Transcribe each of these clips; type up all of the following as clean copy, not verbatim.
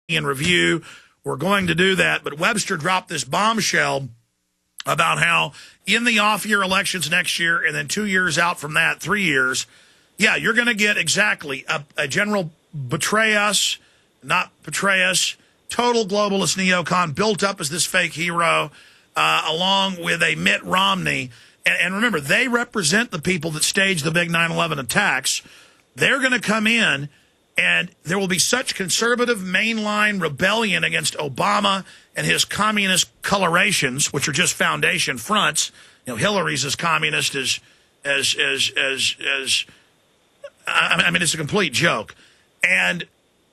in review. We're going to do that. But Webster dropped this bombshell about how in the off-year elections next year and then 2 years out from that, 3 years, yeah, you're going to get exactly a General Petraeus, not Petraeus, total globalist neocon built up as this fake hero, along with a Mitt Romney. And remember, they represent the people that staged the big 9/11 attacks. They're going to come in, and there will be such conservative mainline rebellion against Obama and his communist colorations, which are just foundation fronts. You know, Hillary's as communist as I mean, it's a complete joke. And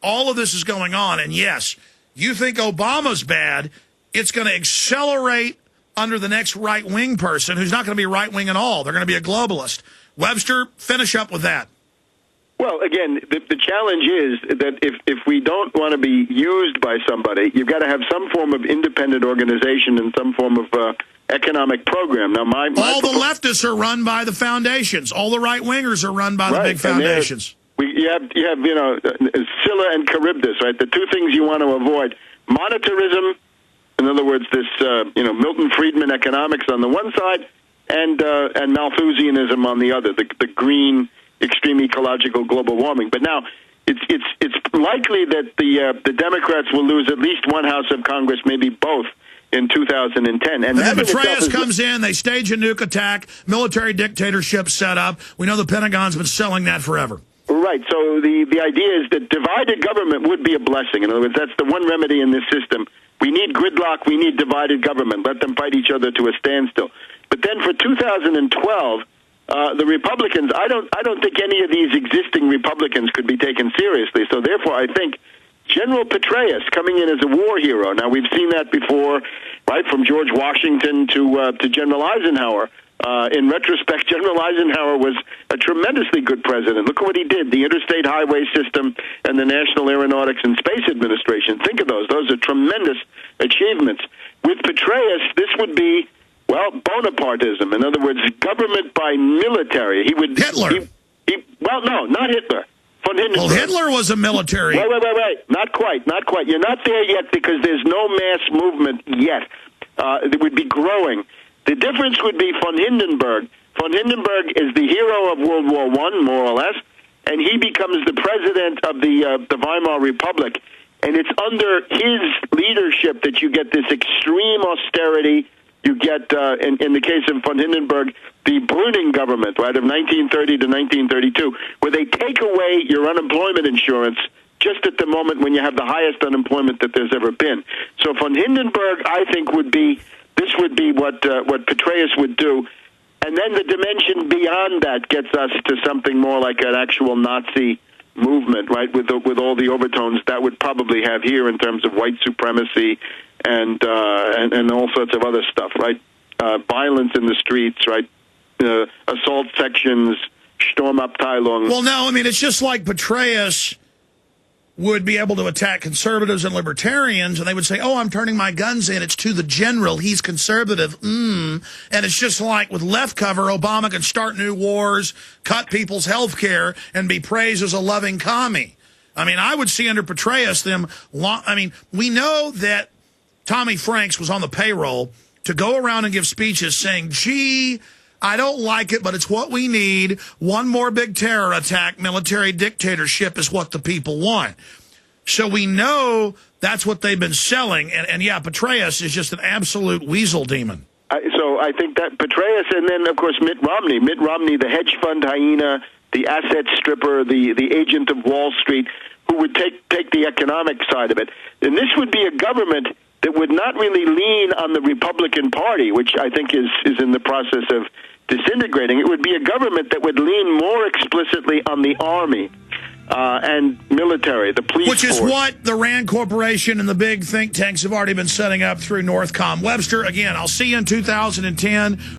all of this is going on. And yes, you think Obama's bad, it's going to accelerate under the next right-wing person who's not going to be right-wing at all. They're going to be a globalist. Webster, finish up with that. Well, again, the challenge is that if we don't want to be used by somebody, you've got to have some form of independent organization and some form of economic program. Now, all the leftists are run by the foundations. All the right-wingers are run by the big foundations. You have Scylla and Charybdis, right? The two things you want to avoid: monetarism, in other words, this Milton Friedman economics on the one side, and Malthusianism on the other. The green, extreme ecological global warming. But now it's likely that the Democrats will lose at least one House of Congress, maybe both, in 2010. And then Petreaus comes in, they stage a nuke attack, military dictatorship set up. We know the Pentagon's been selling that forever. Right. So the idea is that divided government would be a blessing. In other words, that's the one remedy in this system. We need gridlock. We need divided government. Let them fight each other to a standstill. But then for 2012, the Republicans, I don't think any of these existing Republicans could be taken seriously. So therefore, I think General Petraeus coming in as a war hero. Now, we've seen that before, right, from George Washington to General Eisenhower. In retrospect, General Eisenhower was a tremendously good president. Look at what he did, the interstate highway system and the National Aeronautics and Space Administration. Think of those. Those are tremendous achievements. With Petreaus, this would be, well, Bonapartism. In other words, government by military. Hitler. Well, no, not Hitler. Von Hindenburg. Well, Hitler was a military. Wait. Not quite. You're not there yet because there's no mass movement yet. It would be growing. The difference would be von Hindenburg. Von Hindenburg is the hero of World War I, more or less, and he becomes the president of the Weimar Republic. And it's under his leadership that you get this extreme austerity. You get, in the case of von Hindenburg, the Brüning government, right, of 1930 to 1932, where they take away your unemployment insurance just at the moment when you have the highest unemployment that there's ever been. So von Hindenburg, I think, this would be what Petraeus would do. And then the dimension beyond that gets us to something more like an actual Nazi movement, right, with all the overtones that would probably have here in terms of white supremacy and all sorts of other stuff, right? Violence in the streets, right? Assault sections, Sturmabteilung. Well, no, I mean, it's just like Petraeus would be able to attack conservatives and libertarians, and they would say, oh, I'm turning my guns in. It's to the general. He's conservative. And it's just like with left cover, Obama can start new wars, cut people's health care, and be praised as a loving commie. I mean, I would see under Petraeus we know that Tommy Franks was on the payroll to go around and give speeches saying, gee, I don't like it, but it's what we need. One more big terror attack, military dictatorship is what the people want. So we know that's what they've been selling. And yeah, Petraeus is just an absolute weasel demon. So I think that Petraeus, and then, of course, Mitt Romney, the hedge fund hyena, the asset stripper, the agent of Wall Street, who would take the economic side of it. And this would be a government that would not really lean on the Republican Party, which I think is in the process of disintegrating. It would be a government that would lean more explicitly on the army and military, the police force. Which is force. what the Rand Corporation and the big think tanks have already been setting up through Northcom. Webster, again, I'll see you in 2010.